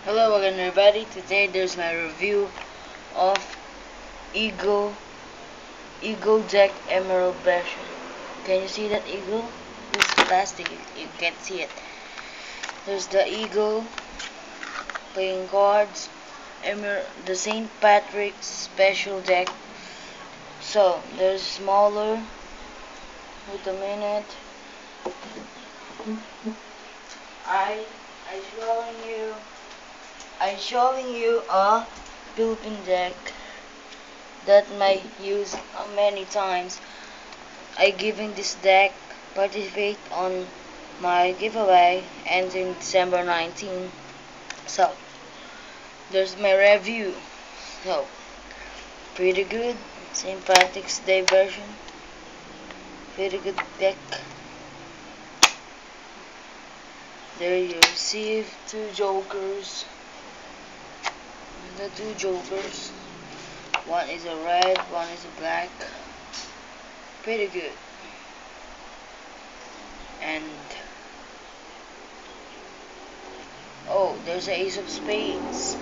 Hello again everybody, today there's my review of Eagle Deck Emerald version. Can you see that eagle? It's plastic, you can't see it. There's the eagle, playing cards, the St. Patrick's special deck. So, there's smaller, wait a minute. I'm showing you a Philippine deck that might use many times. I giving this deck participate on my giveaway ending December 19. So there's my review. So pretty good. St. Patrick's Day version. Pretty good deck. There you receive two jokers. The two jokers. One is a red, one is a black. Pretty good. And oh, there's an ace of spades.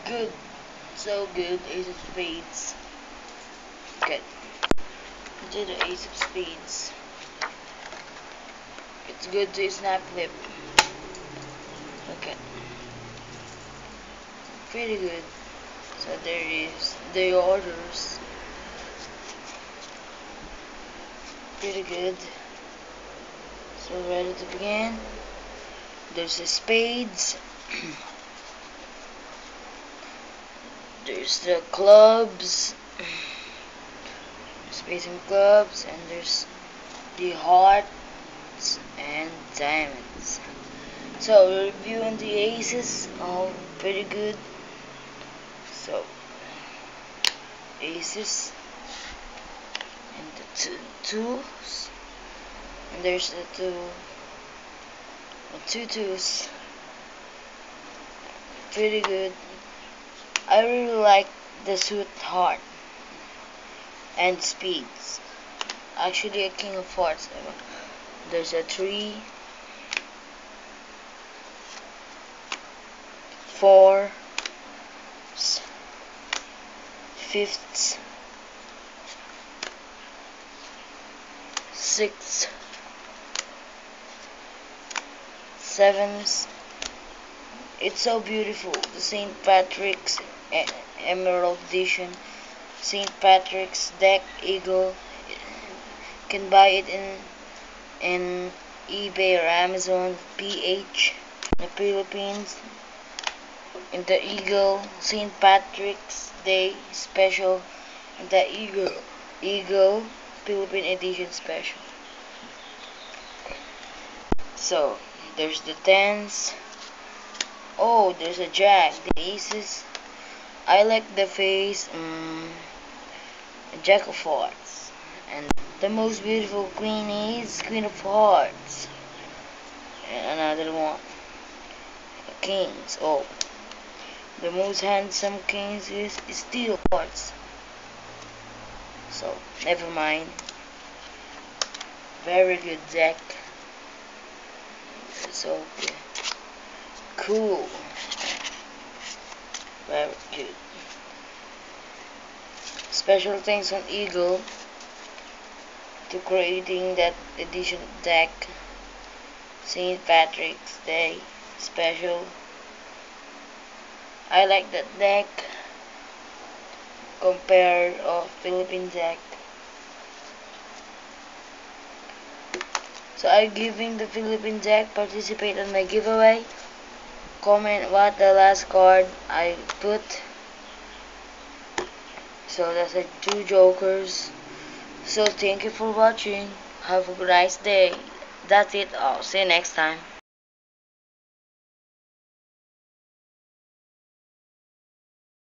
Good. So good, ace of spades. Good. Do the ace of spades. It's good to snap flip. Okay. Pretty good. So there is the orders. Pretty good. So ready to begin. There's the spades. There's the clubs. Spades and clubs, and there's the hearts and diamonds. So we're reviewing the aces. Oh, pretty good. So aces and the twos, and there's the two twos. Pretty good. I really like the suit heart and speeds. Actually, a king of hearts. There's a 3, 4, fifths, 6, 7s. It's so beautiful. The St. Patrick's Emerald Edition. St. Patrick's Deck Eagle. You can buy it in eBay or Amazon. PH. The Philippines. In the Eagle St. Patrick's Day Special. And the Eagle Philippine Edition Special. So there's the tens. Oh, there's a jack. The aces. I like the face. Jack of hearts. And the most beautiful queen is Queen of Hearts. And another one. Kings. Oh, the most handsome kings is Steel Hearts. So never mind. Very good deck. So cool. Very good. Special thanks on Eagle to creating that edition deck. St. Patrick's Day Special. I like that deck compared of Philippine deck. So I'm giving the Philippine deck participate on my giveaway. Comment what the last card I put. So that's like two jokers. So thank you for watching. Have a nice day. That's it. I'll see you next time.